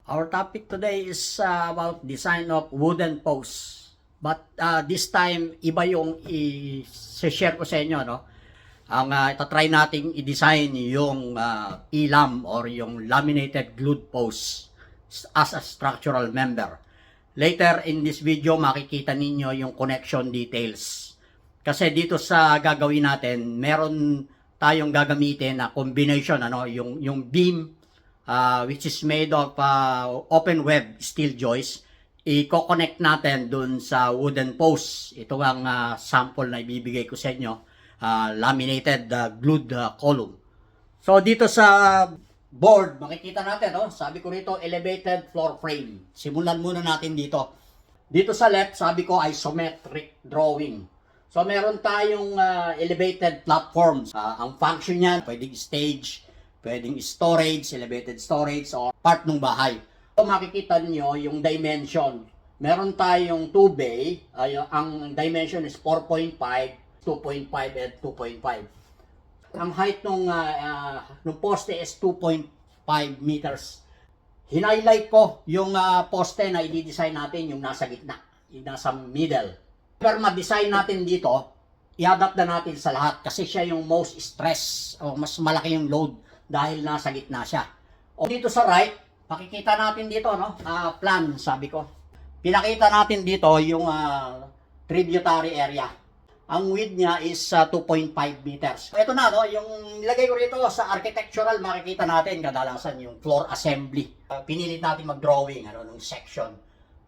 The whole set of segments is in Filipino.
Our topic today is about design of wooden posts. But this time, iba yung i-share ko sa inyo, no? Ang itatry nating i-design yung elam or yung laminated glued posts as a structural member. Later in this video, makikita ninyo yung connection details. Kasi dito sa gagawin natin, meron tayong gagamitin na combination, yung beam, which is made of open web steel joist, i-connect natin dun sa wooden post. Ito ang sample na ibibigay ko sa inyo, laminated glued column. So dito sa board, makikita natin, sabi ko rito, elevated floor frame. Simulan muna natin dito. Dito sa left, sabi ko, isometric drawing. So meron tayong elevated platforms. Ang function niyan, pwedeng stage, pwedeng storage, elevated storage, or part ng bahay. So makikita niyo yung dimension. Meron tayong 2 bay, ang dimension is 4.5, 2.5, and 2.5. Ang height ng poste is 2.5 meters. Hinighlight ko yung poste na i-design natin, yung nasa gitna, yung nasa middle. Pero ma-design natin dito, i-adapt na natin sa lahat kasi siya yung most stress o mas malaki yung load dahil nasa gitna siya. O dito sa right, makikita natin dito, plan, sabi ko. Pinakita natin dito yung tributary area. Ang width niya is 2.5 meters. Ito na, yung nilagay ko rito sa architectural, makikita natin kadalasan yung floor assembly. Pinilit natin mag-drawing, ng section,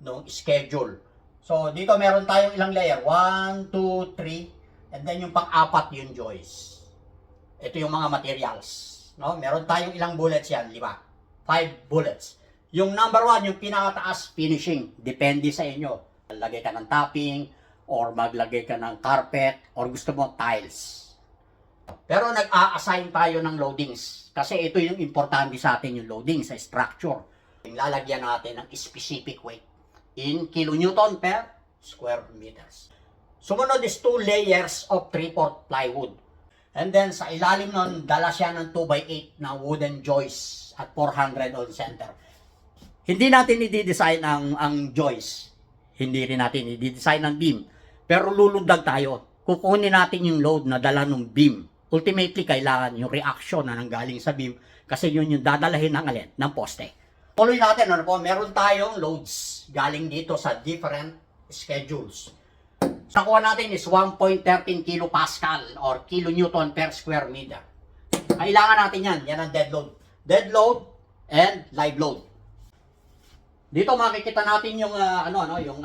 ng schedule. So, dito meron tayong ilang layer. 1, 2, 3. And then yung pang-apat yung joist. Ito yung mga materials. Meron tayong ilang bullets yan. 5 bullets. Yung number 1, yung pinakataas, finishing. Depende sa inyo. Lagay ka ng topping, or maglagay ka ng carpet, or gusto mo tiles. Pero nag-a-assign tayo ng loadings. Kasi ito yung importante sa atin, yung loading sa structure. Lalagyan natin ng specific weight in kilonewton per square meters. Sumunod is 2 layers of 3/4 plywood. And then sa ilalim nun, dala siya ng 2x8 na wooden joist at 400 on center. Hindi natin i-design ang joist. Hindi rin natin i-design ang beam. Pero lulundag tayo. Kukunin natin yung load na dala ng beam. Ultimately, kailangan yung reaction na nanggaling sa beam kasi yun yung dadalahin ng poste. Tuloy natin, meron tayong loads galing dito sa different schedules. Nakuha natin is 1.13 kilopascal or kilonewton per square meter. Kailangan natin yan. Yan ang dead load. Dead load and live load. Dito makikita natin yung yung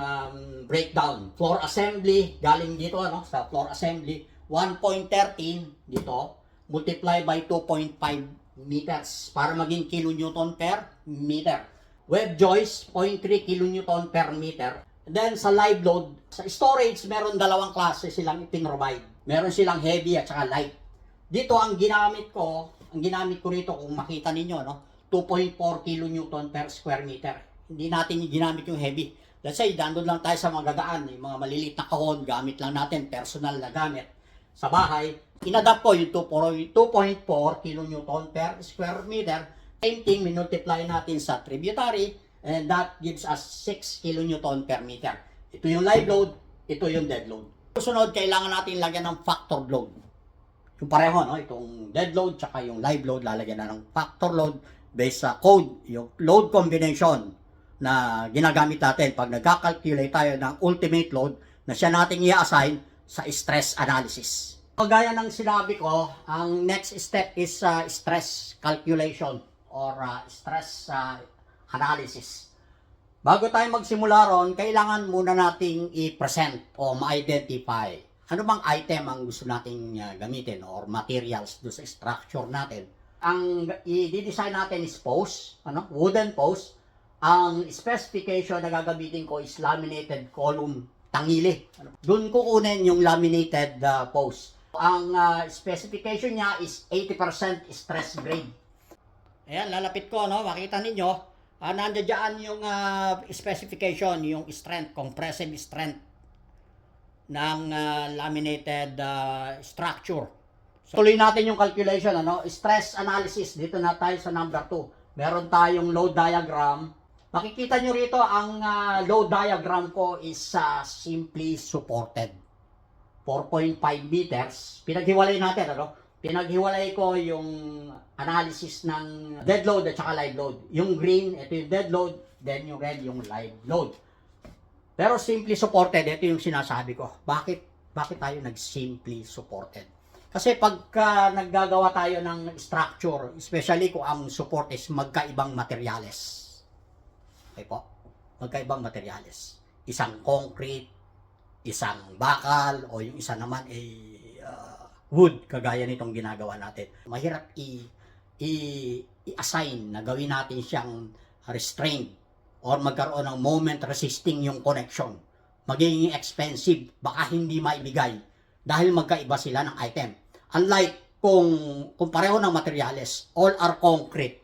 breakdown. Floor assembly galing dito sa floor assembly 1.13 dito multiply by 2.5 meters para maging kilonewton per meter. Web joist 0.3 kilonewton per meter. Then sa live load, sa storage meron dalawang klase silang ipinrovide. Meron silang heavy at saka light. Dito ang ginamit ko rito kung makita ninyo 2.4 kilonewton per square meter. Hindi natin ginamit yung heavy. Let's say dandun lang tayo sa mga gagaan, yung mga maliliit na kahon, gamit lang natin personal na gamit sa bahay. Inadapt ko yung 2.4 kilonewton per square meter. Same thing, minultiply natin sa tributary and that gives us 6 kilonewton per meter. Ito yung live load, ito yung dead load. Susunod, kailangan natin lagyan ng factor load. Yung pareho, itong dead load tsaka yung live load, lalagyan na ng factor load based sa code, yung load combination na ginagamit natin pag nagka-calculate tayo ng ultimate load na siya nating i-assign sa stress analysis. Gaya ng sinabi ko, ang next step is stress calculation or stress analysis. Bago tayo magsimula ron, kailangan muna nating i-present o ma-identify ano bang item ang gusto nating gamitin or materials do sa structure natin. Ang i-design natin is post, wooden post. Ang specification na gagamitin ko is laminated column tangili. Doon kukunin yung laminated post. Ang specification niya is 80% stress grade. Ayan, lalapit ko, makita ninyo, nandiyan dyan yung specification, yung strength, compressive strength ng laminated structure. So, tuloy natin yung calculation, stress analysis. Dito na tayo sa number 2. Meron tayong load diagram Makikita nyo rito, ang load diagram ko is simply supported. 4.5 meters. Pinaghiwalay natin, ano? Pinaghiwalay ko yung analysis ng dead load at saka live load. Yung green, ito yung dead load, then yung red, yung live load. Pero simply supported, ito yung sinasabi ko. Bakit tayo nag-simply supported? Kasi pagka naggagawa tayo ng structure, especially kung ang support is magkaibang materyales. Okay po? Magkaibang materyales. Isang concrete, isang bakal, o yung isa naman ay wood, kagaya nitong ginagawa natin. Mahirap i-assign na gawin natin siyang restraint or magkaroon ng moment resisting yung connection. Magiging expensive, baka hindi maibigay dahil magkaiba sila ng item. Unlike kung pareho ng materyales, all are concrete,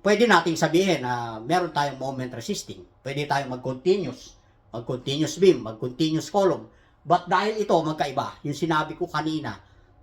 pwede nating sabihin na meron tayong moment resisting. Pwede tayong mag-continuous beam, mag-continuous column. But dahil ito magkaiba, yung sinabi ko kanina,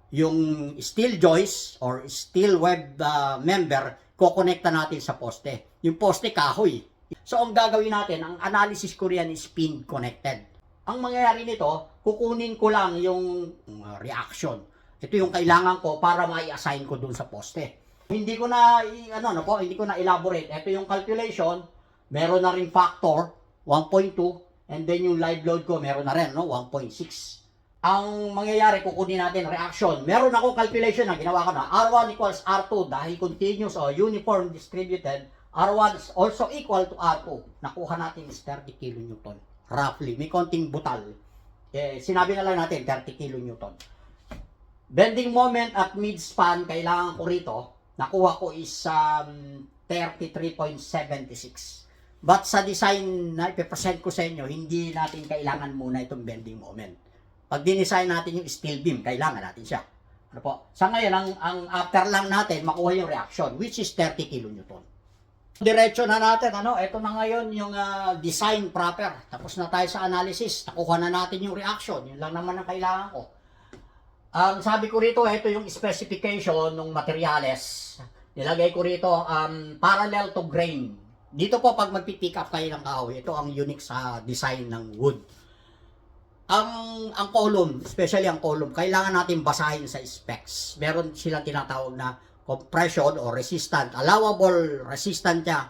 yung steel joist or steel web member, kokonekta natin sa poste. Yung poste kahoy. So ang gagawin natin, ang analysis ko riyan is pin connected. Ang mangyayari nito, kukunin ko lang yung reaction. Ito yung kailangan ko para ma-assign ko dun sa poste. Hindi ko na hindi ko na elaborate. Ito yung calculation, meron na rin factor 1.2 and then yung live load ko meron na rin 1.6. Ang mangyayari, kukunin natin reaction. Meron ako calculation na ginawa ko na R1 equals R2 dahil continuous o uniform distributed. R1 is also equal to R2. Nakuha natin is 30 kN. Roughly, may konting butal. Sinabi na lang natin 30 kN. Bending moment at mid span, kailangan ko rito, nakuha ko is 33.76. But sa design na ipipresent ko sa inyo, hindi natin kailangan muna itong bending moment. Pag dinesign natin yung steel beam, kailangan natin siya. Ano po? Sa ngayon, ang after lang natin, makuha yung reaction, which is 30 kN. Diretso na natin, ito na ngayon yung design proper. Tapos na tayo sa analysis, nakuha na natin yung reaction. Yun lang naman ang kailangan ko. Ang sabi ko rito, ito yung specification ng materials. Nilagay ko rito, parallel to grain. Dito po, pag magpipick up kayo ng kahoy, ito ang unique sa design ng wood. Ang column, especially ang column, kailangan natin basahin sa specs. Meron silang tinatawag na compression or resistant. Allowable resistant niya,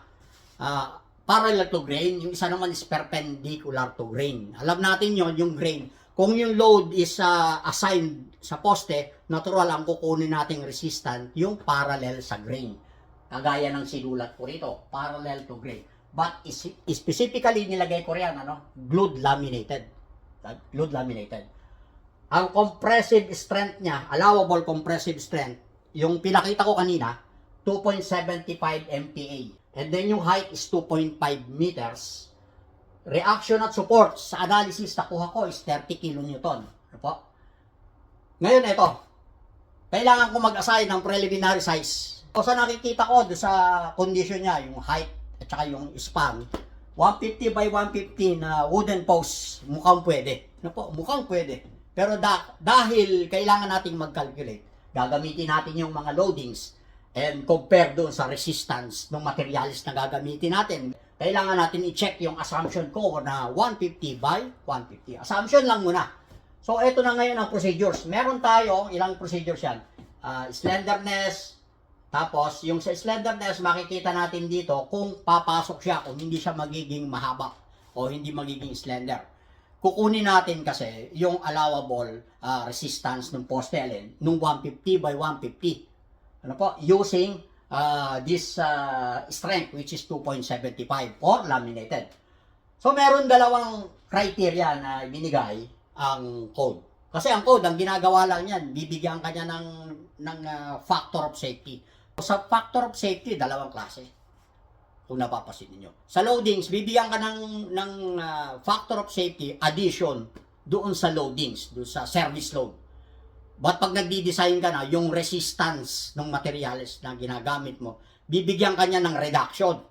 parallel to grain. Yung isa naman is perpendicular to grain. Alam natin yon yung grain. Kung yung load is assigned sa poste, natural ang kukunin nating resistant yung parallel sa grain. Kagaya ng sinulat ko rito, parallel to grain. But specifically nilagay ko riyan, glued laminated. Glued laminated. Ang compressive strength niya, allowable compressive strength, yung pinakita ko kanina, 2.75 MPa. And then yung height is 2.5 meters. Reaction at support sa analysis nakuha ko is 30 kN. Ano po? Ngayon ito, kailangan ko mag-assign ng preliminary size. O sa nakikita ko sa condition niya, yung height at saka yung span, 150 by 150 na wooden post, mukhang pwede. Ano po? Mukhang pwede. Pero dahil kailangan nating mag-calculate, gagamitin natin yung mga loadings and compare doon sa resistance ng materials na gagamitin natin. Kailangan natin i-check yung assumption ko na 150 by 150. Assumption lang muna. So, ito na ngayon ang procedures. Meron tayo, ilang procedures yan. Slenderness, tapos yung sa slenderness, makikita natin dito kung papasok siya, kung hindi siya magiging mahaba o hindi magiging slender. Kukunin natin kasi yung allowable resistance ng poste alin, nung 150 by 150. Ano po? Using this strength which is 2.75 or laminated. So meron dalawang criteria na binigay ang code. Kasi ang code, ang ginagawa lang yan, bibigyan ka niya ng factor of safety. Sa factor of safety, dalawang klase. Kung napapasin niyo. Sa loadings, bibigyan ka ng factor of safety addition doon sa loadings, doon sa service load. But pag nagdi-design ka na, yung resistance ng materials na ginagamit mo, bibigyan ka niya ng reduction.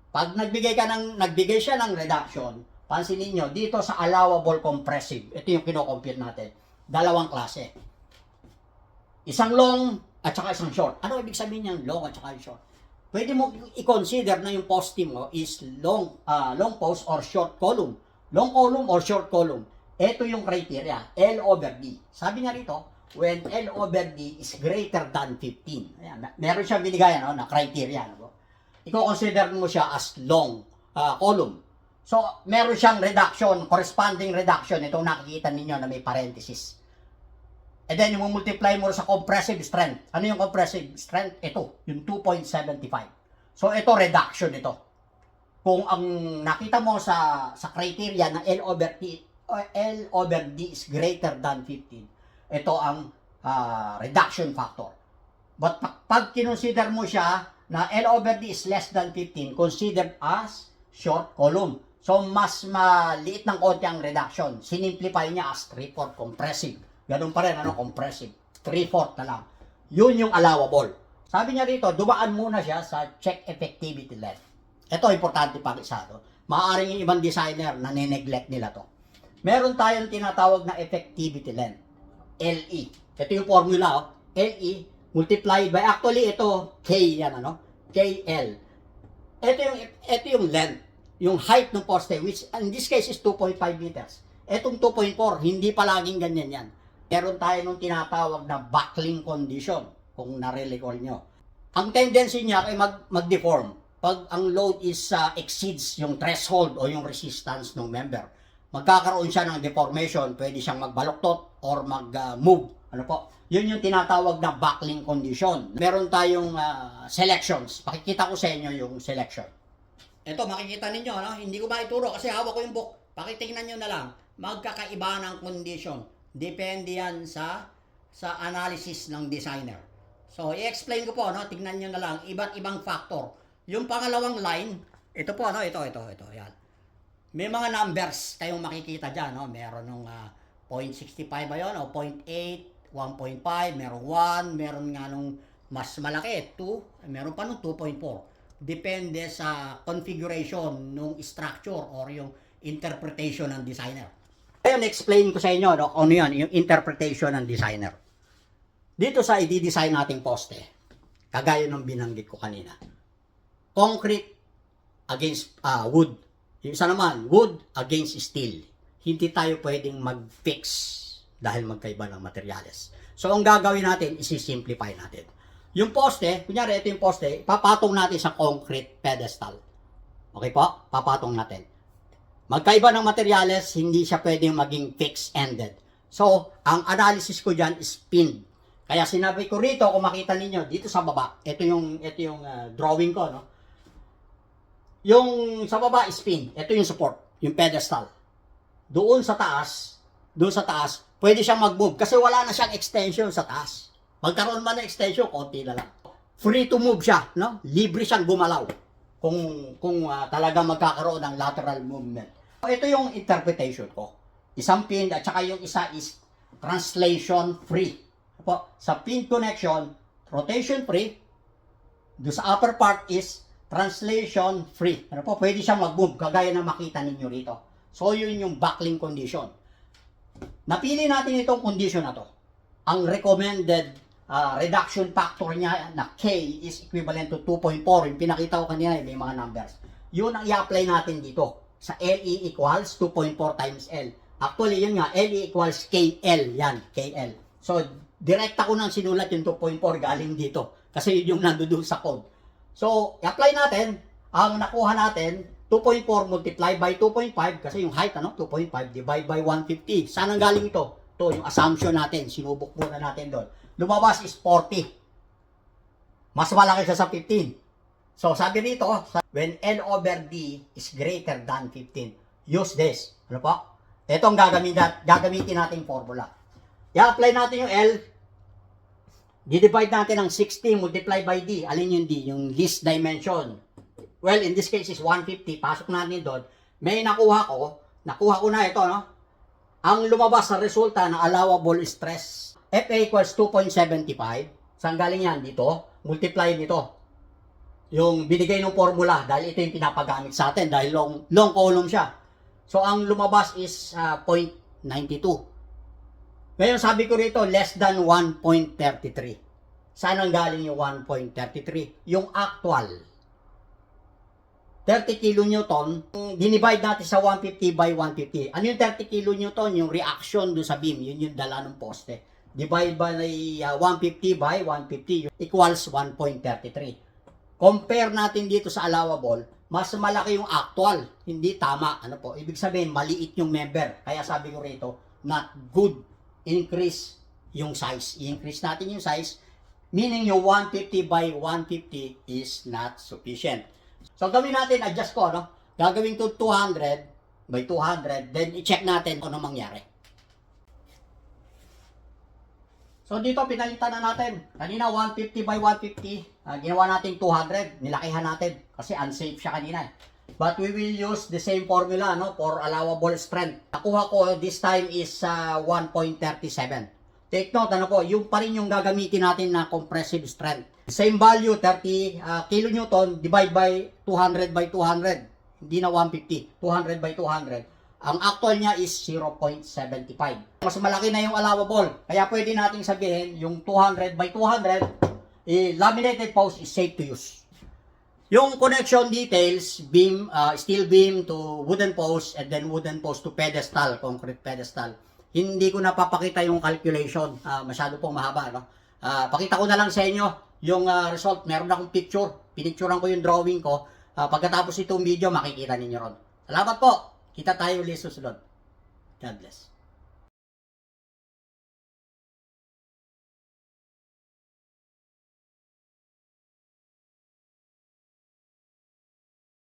Pag nagbigay siya ng reduction, pansinin niyo, dito sa allowable compressive, ito yung kino-compute natin, dalawang klase. Isang long at saka isang short. Ano ibig sabihin niyang long at saka short? pwede mo i-consider na yung poste mo is long post or short column. Long column or short column. Ito yung criteria, L over D. Sabi nga rito, when L over D is greater than 15. Ayan, meron siyang binigay na criteria. I-consider mo siya as long column. So, meron siyang reduction, corresponding reduction. Itong nakikita ninyo na may parenthesis. And then, yung multiply mo sa compressive strength. Ano yung compressive strength? Ito, yung 2.75. So, ito reduction ito. Kung ang nakita mo sa criteria na L over D is greater than 15, ito ang reduction factor. But pag kinonsider mo siya na L over D is less than 15, considered as short column. So, mas maliit ng konti ang reduction. Sinimplify niya as 3/4 compressive. Ganun pa rin, compressive. 3/4 na lang. Yun yung allowable. Sabi niya rito, dumaan muna siya sa check effectivity length. Ito, importante pa isa. Maaaring yung ibang designer na neglect nila to. Meron tayong tinatawag na effectivity length. LE. Ito yung formula, LE multiplied by, actually ito, K yan, KL. Ito yung length, yung height ng poste, which in this case is 2.5 meters. Etong 2.4, hindi palaging ganyan yan. Meron tayo nung tinatawag na buckling condition, kung nare-recall nyo. Ang tendency niya ay mag-deform. Pag ang load is exceeds yung threshold o yung resistance ng member, magkakaroon siya ng deformation, pwede siyang magbaluktot or mag-move. Yun yung tinatawag na buckling condition. Meron tayong selections. Pakikita ko sa inyo yung selection. Ito, makikita ninyo, hindi ko maituro kasi hawak ko yung book. Pakitingnan nyo na lang. Magkakaiba ng condition. Depende yan sa analysis ng designer. So, i-explain ko po, tignan nyo na lang, iba't ibang factor. Yung pangalawang line, ito po, ito, yan. May mga numbers kayong makikita dyan, meron ng 0.65 ba yun, o 0.8, 1.5, meron 1, meron nga nung mas malaki, 2, meron pa nung 2.4. Depende sa configuration ng structure or yung interpretation ng designer. Ngayon, explain ko sa inyo, ano yan, yung interpretation ng designer. Dito sa i-design nating poste, kagaya ng binanggit ko kanina, concrete against wood. Yung isa naman, wood against steel. Hindi tayo pwedeng mag-fix dahil magkaiba ng materyales. So, ang gagawin natin, isi-simplify natin. Yung poste, kunyari ito yung poste, papatong natin sa concrete pedestal. Okay po? Papatong natin. Magkaiba ng materyales, hindi siya pwedeng maging fixed-ended. So, ang analysis ko dyan is pinned. Kaya sinabi ko rito, kung makita ninyo, dito sa baba, ito yung drawing ko, Yung sa baba is pinned. Ito yung support, yung pedestal. Doon sa taas, pwede siyang mag-move kasi wala na siyang extension sa taas. Magkaroon man ng extension, konti na lang. Free to move siya, Libre siyang gumalaw kung talaga magkakaroon ng lateral movement. Ito yung interpretation ko. Isang pin at saka yung isa is translation free. Sa pin connection, rotation free. Doon sa upper part is translation free. Pwede siyang mag-move kagaya na makita ninyo rito. So yun yung buckling condition. Napili natin itong condition na to. Ang recommended reduction factor niya na K is equivalent to 2.4. Yung pinakita ko kanina, may mga numbers. Yun ang i-apply natin dito. Sa LE equals 2.4 times L. Actually, yun nga, LE equals KL. Yan, KL. So, direkta ko nang sinulat yung 2.4 galing dito. Kasi yun yung nandoon sa code. So, i-apply natin. Ang nakuha natin, 2.4 multiply by 2.5. Kasi yung height, 2.5 divide by 150. Saan ang galing ito? Ito, yung assumption natin. Sinubok muna natin doon. Lumabas is 40. Mas malaki siya sa 15. So, sabi rito, when L over D is greater than 15, use this. Ano po? Ito ang gagamitin nating formula. I-apply natin yung L. Di-divide natin ng 60 multiply by D. Alin yung D? Yung least dimension. Well, in this case is 150. Pasok natin doon. May nakuha ko na ito, Ang lumabas sa resulta na allowable stress, FA equals 2.75. Saan galing yan? Dito. Multiply dito. Yung binigay ng formula dahil ito yung pinapagamit sa atin dahil long column siya. So, ang lumabas is 0.92. Ngayon, sabi ko rito, less than 1.33. Saan ang galing yung 1.33? Yung actual 30 kilonewton, dinivide natin sa 150 by 150. Ano yung 30 kilonewton? Yung reaction do sa beam, yun yung dala ng poste. Divide by 150 by 150 equals 1.33. Compare natin dito sa allowable, mas malaki yung actual, hindi tama. Ano po? Ibig sabihin, maliit yung member. Kaya sabi ko rito, not good. Increase yung size. I-increase natin yung size, meaning yung 150 by 150 is not sufficient. So, gawin natin, adjust ko, no? Gagawin ko 200 by 200, then i-check natin kung ano mangyari. So, dito, pinalitan na natin. Kanina, 150 by 150. Ginawa natin 200. Nilakihan natin. Kasi unsafe siya kanina. But we will use the same formula, no? For allowable strength. Nakuha ko, this time is 1.37. Take note, ano po, yung pa rin yung gagamitin natin na compressive strength. Same value, 30 kilonewton, divide by 200 by 200. Hindi na 150, 200 by 200. Ang actual niya is 0.75. Mas malaki na yung allowable. Kaya pwede nating sabihin, yung 200 by 200, laminated post is safe to use. Yung connection details, beam, steel beam to wooden post, and then wooden post to pedestal, concrete pedestal. Hindi ko napapakita yung calculation. Masyado pong mahaba, no? Pakita ko na lang sa inyo yung result. Meron akong picture. Pinicturean ko yung drawing ko. Pagkatapos itong video, makikita ninyo ron. Salamat po. Kita tayo ulit susunod. God bless.